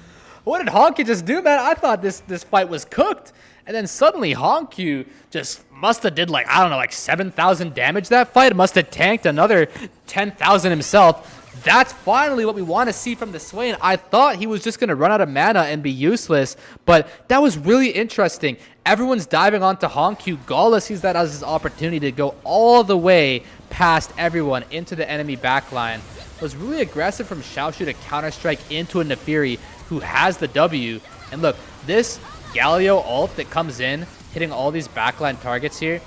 What did HongQ just do, man? I thought this fight was cooked. And then suddenly HongQ just must have did like, I don't know, like 7,000 damage that fight. Must have tanked another 10,000 himself. That's finally what we want to see from the Swain. I thought he was just going to run out of mana and be useless, but that was really interesting. Everyone's diving onto HongQ. Gala sees that as his opportunity to go all the way past everyone into the enemy backline. It was really aggressive from Xiaoxu to counter-strike into a Nefiri who has the W. And look, this Galio ult that comes in, hitting all these backline targets here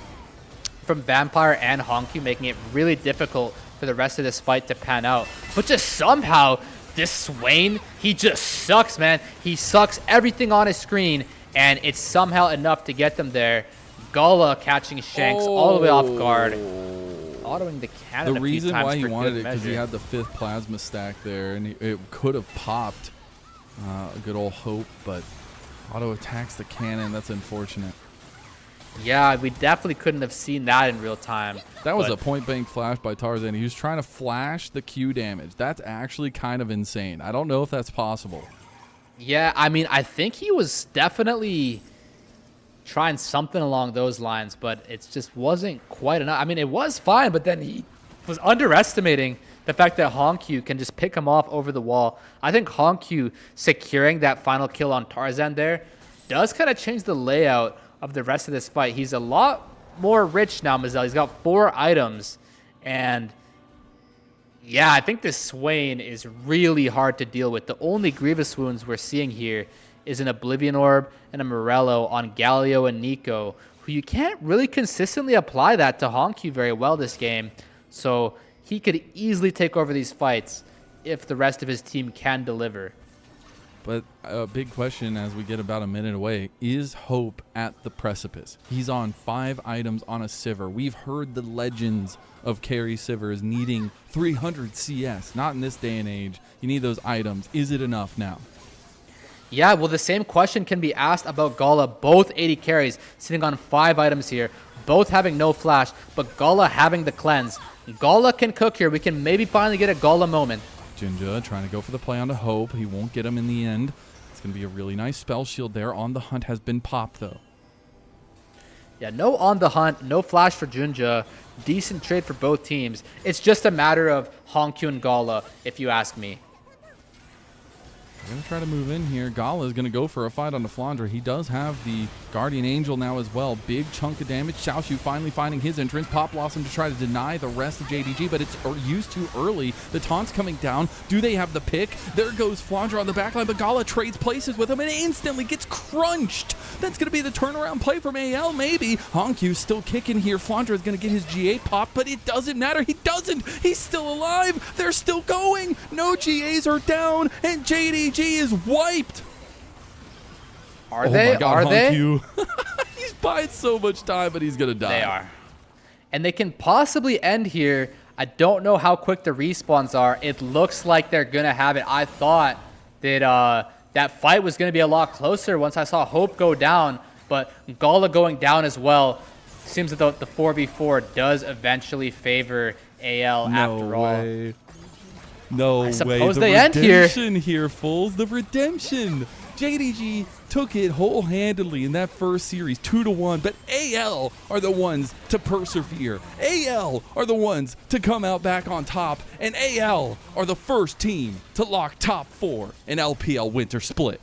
from Vampire and HongQ, making it really difficult for the rest of this fight to pan out. But just somehow, this Swain, he just sucks, man. He sucks everything on his screen, and it's somehow enough to get them there. Gala catching Shanks all the way off guard. Autoing the cannon. The reason why he wanted it because he measure. had the 5th plasma stack there, and it could have popped a good old hope, but auto attacks the cannon. That's unfortunate. Yeah, we definitely couldn't have seen that in real time. That was a point-blank flash by Tarzan. He was trying to flash the Q damage. That's actually kind of insane. I don't know if that's possible. Yeah, I mean, I think he was definitely trying something along those lines, but it just wasn't quite enough. I mean, it was fine, but then he was underestimating the fact that HongQ can just pick him off over the wall. I think HongQ securing that final kill on Tarzan there does kind of change the layout of the rest of this fight. He's a lot more rich now, Mazel. He's got 4 items, and yeah, I think this Swain is really hard to deal with. The only Grievous wounds we're seeing here is an Oblivion Orb and a Morello on Galio and Nico, who you can't really consistently apply that to HongQ very well this game. So he could easily take over these fights if the rest of his team can deliver. But a big question as we get about a minute away, is Hope at the precipice? He's on 5 items on a Sivir. We've heard the legends of carry Sivers needing 300 CS. Not in this day and age. You need those items. Is it enough now? Yeah, well, the same question can be asked about Gala. Both 80 carries sitting on 5 items here, both having no flash, but Gala having the cleanse. Gala can cook here. We can maybe finally get a Gala moment. JunJia trying to go for the play onto Hope. He won't get him in the end. It's going to be a really nice spell shield there. On the Hunt has been popped, though. Yeah, no on the Hunt, no flash for JunJia. Decent trade for both teams. It's just a matter of HongQ and Gala, if you ask me. They're going to try to move in here. Gala is going to go for a fight on the Flandre. He does have the Guardian Angel now as well. Big chunk of damage. Xiaoxu finally finding his entrance. Pop Blossom to try to deny the rest of JDG, but it's used too early. The taunt's coming down. Do they have the pick? There goes Flandre on the backline, but Gala trades places with him and instantly gets crunched. That's going to be the turnaround play from AL, maybe. HongQ still kicking here. Flandre is going to get his GA pop, but it doesn't matter. He doesn't. He's still alive. They're still going. No GAs are down, and JDG is wiped. Are they? My God, are they? He's buying so much time, but he's going to die. They are. And they can possibly end here. I don't know how quick the respawns are. It looks like they're going to have it. I thought that that fight was going to be a lot closer once I saw Hope go down, but Gala going down as well. Seems that the 4v4 does eventually favor AL after all. No way. I suppose The they end here. redemption here, fools. The redemption. JDG took it whole-handedly in that first series, 2-1, but AL are the ones to persevere. AL are the ones to come out back on top, and AL are the first team to lock top 4 in LPL Winter Split.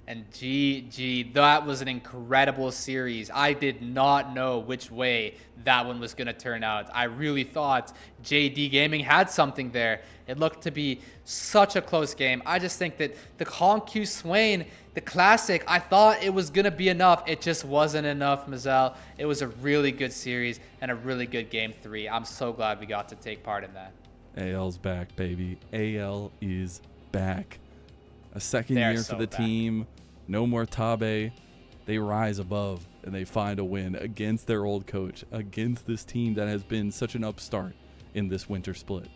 And GG, that was an incredible series. I did not know which way that one was going to turn out. I really thought JD Gaming had something there. It looked to be such a close game. I just think that the HongQ Swain, the classic, I thought it was going to be enough. It just wasn't enough, Mazel. It was a really good series and a really good game 3. I'm so glad we got to take part in that. AL's back, baby. AL is back. A second year for the team. No more Tabe. They rise above and they find a win against their old coach, against this team that has been such an upstart in this winter split.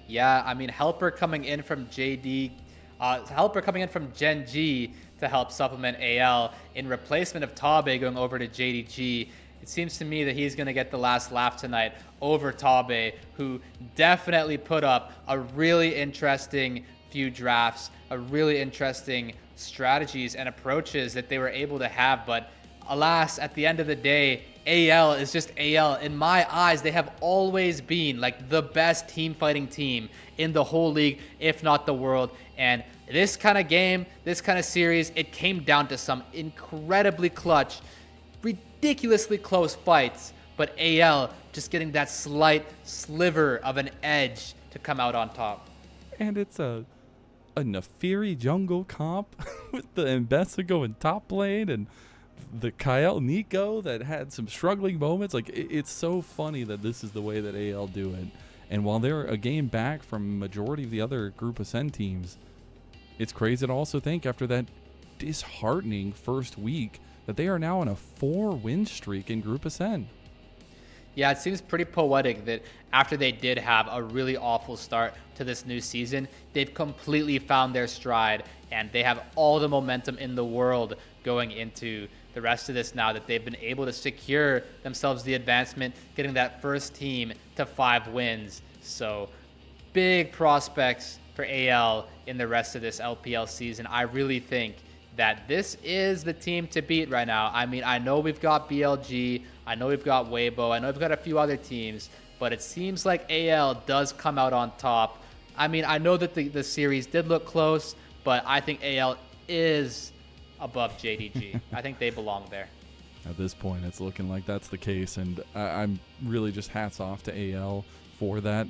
Yeah, I mean, Helper coming in from Helper coming in from JunJia to help supplement AL in replacement of Tabe going over to JDG. It seems to me that he's going to get the last laugh tonight over Tabe, who definitely put up a really interesting few drafts, a really interesting strategies and approaches that they were able to have. But alas, at the end of the day, AL is just AL. In my eyes, they have always been like the best team fighting team in the whole league, if not the world. And this kind of game, this kind of series, it came down to some incredibly clutch, ridiculously close fights. But AL just getting that slight sliver of an edge to come out on top. And it's a Nefiri jungle comp with the Mbessa going top lane and the Kael Nico that had some struggling moments. Like, it's so funny that this is the way that AL do it. And while they're a game back from majority of the other Group Ascend teams, it's crazy to also think after that disheartening first week that they are now on a 4-win streak in Group Ascend. Yeah, it seems pretty poetic that after they did have a really awful start to this new season, they've completely found their stride and they have all the momentum in the world going into the rest of this now that they've been able to secure themselves the advancement, getting that first team to 5 wins. So big prospects for AL in the rest of this LPL season. I really think that this is the team to beat right now. I mean, I know we've got BLG, I know we've got Weibo, I know we've got a few other teams, but it seems like AL does come out on top. I mean, I know that the series did look close, but I think AL is above JDG. I think they belong there. At this point, it's looking like that's the case, and I'm really just hats off to AL for that.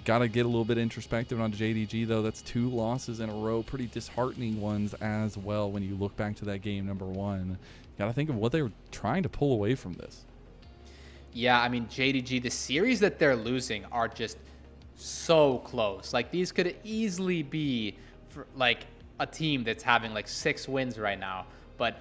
Got to get a little bit introspective on JDG, though. That's 2 losses in a row, pretty disheartening ones as well when you look back to that game number 1. Got to think of what they were trying to pull away from this. Yeah, I mean, JDG, the series that they're losing are just so close. Like, these could easily be for, like, a team that's having, like, 6 wins right now. But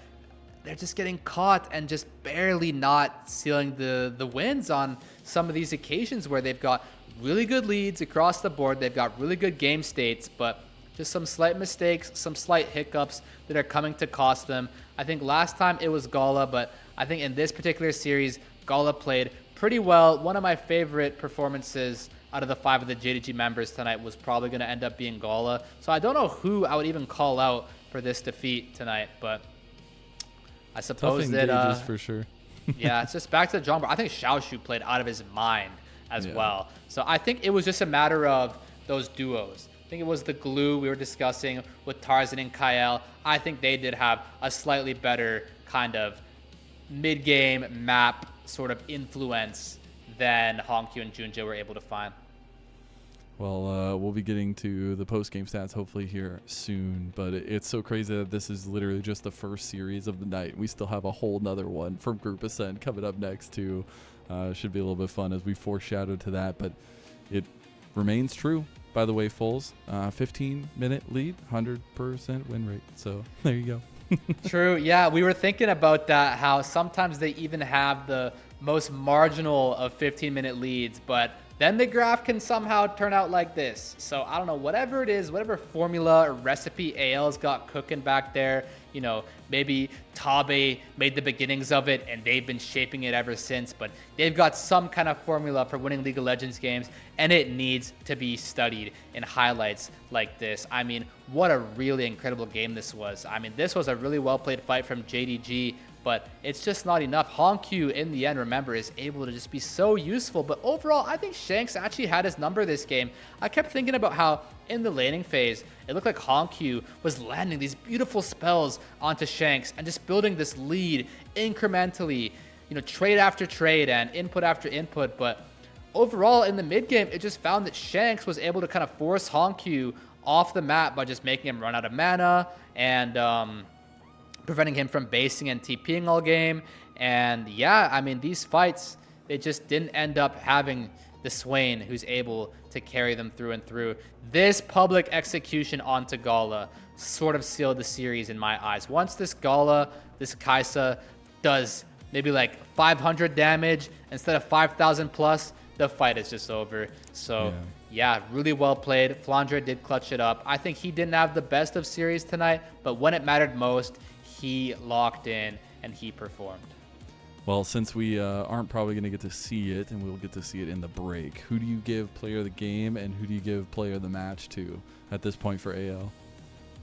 they're just getting caught and just barely not sealing the wins on some of these occasions where they've got really good leads across the board. They've got really good game states, but just some slight mistakes, some slight hiccups that are coming to cost them. I think last time it was Gala, but I think in this particular series, Gala played pretty well. One of my favorite performances out of the 5 of the JDG members tonight was probably going to end up being Gala. So I don't know who I would even call out for this defeat tonight, but I suppose tough that engages for sure. yeah, it's just back to the drawing board. I think Xiaoxu played out of his mind as Yeah. well. So I think it was just a matter of those duos. I think it was the glue we were discussing with Tarzan and Kael. I think they did have a slightly better kind of mid-game map sort of influence than HongQ and JunJia were able to find. Well, we'll be getting to the post-game stats hopefully here soon, but it's so crazy that this is literally just the first series of the night. We still have a whole nother one from Group Ascent coming up next too. Should be a little bit fun as we foreshadowed to that, but it remains true. By the way, Foles, 15-minute lead, 100% win rate. So there you go. True. Yeah, we were thinking about that, how sometimes they even have the most marginal of 15-minute leads, but then the graph can somehow turn out like this. So I don't know, whatever it is, whatever formula or recipe AL's got cooking back there, you know, maybe Tabe made the beginnings of it and they've been shaping it ever since, but they've got some kind of formula for winning League of Legends games, and it needs to be studied in highlights like this. I mean, what a really incredible game this was. I mean, this was a really well played fight from JDG, but it's just not enough. HongQ, in the end, remember, is able to just be so useful. But overall, I think Shanks actually had his number this game. I kept thinking about how in the laning phase, it looked like HongQ was landing these beautiful spells onto Shanks and just building this lead incrementally, you know, trade after trade and input after input. But overall, in the mid game, it just found that Shanks was able to kind of force HongQ off the map by just making him run out of mana and preventing him from basing and TPing all game. And yeah, I mean, these fights, they just didn't end up having the Swain who's able to carry them through and through. This public execution onto Gala sort of sealed the series in my eyes. Once this Gala, this Kaisa does maybe like 500 damage instead of 5,000 plus, the fight is just over. So yeah, really well played. Flandre did clutch it up. I think he didn't have the best of series tonight, but when it mattered most, he locked in and he performed. Well, since we aren't probably going to get to see it, and we'll get to see it in the break, who do you give player of the game and who do you give player of the match to at this point for AL?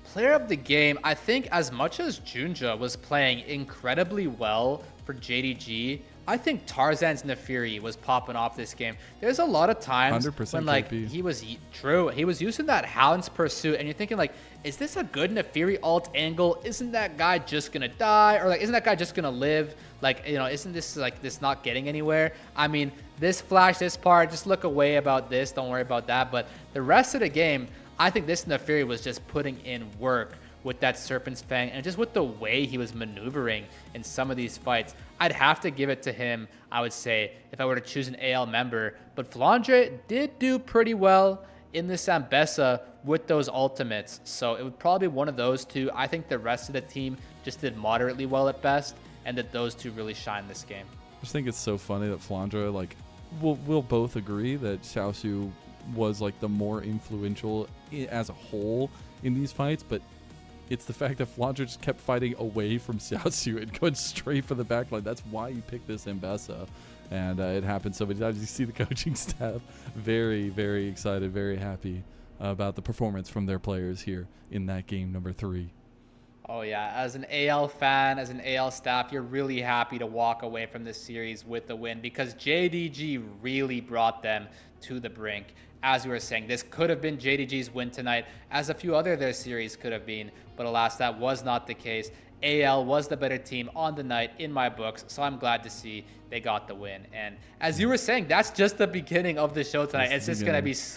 Player of the game, I think as much as JunJia was playing incredibly well for JDG, I think Tarzan's Nefiri was popping off this game. There's a lot of times when like KP. he was using that Hound's Pursuit, and you're thinking like, is this a good Nefiri alt angle? Isn't that guy just gonna die? Or like, isn't that guy just gonna live? Like, you know, isn't this like this not getting anywhere? I mean, this flash, this part, just look away about this. Don't worry about that. But the rest of the game, I think this Nefiri was just putting in work with that Serpent's Fang and just with the way he was maneuvering in some of these fights. I'd have to give it to him, I would say, if I were to choose an AL member. But Flandre did do pretty well in this Ambessa with those ultimates. So it would probably be one of those two. I think the rest of the team just did moderately well at best, and that those two really shine this game. I just think it's so funny that Flandre, like, we'll both agree that Xiaoxu was like the more influential as a whole in these fights, but it's the fact that Flandre just kept fighting away from Xiaoxu and going straight for the backline. That's why you picked this Ambessa. And it happened so many times. You see the coaching staff very, very excited, very happy about the performance from their players here in that game number 3. Oh yeah, as an AL fan, as an AL staff, you're really happy to walk away from this series with the win because JDG really brought them to the brink. As we were saying, this could have been JDG's win tonight, as a few other of their series could have been, but alas, that was not the case. AL was the better team on the night in my books, so I'm glad to see they got the win. And as you were saying, that's just the beginning of the show tonight. It's just going to be so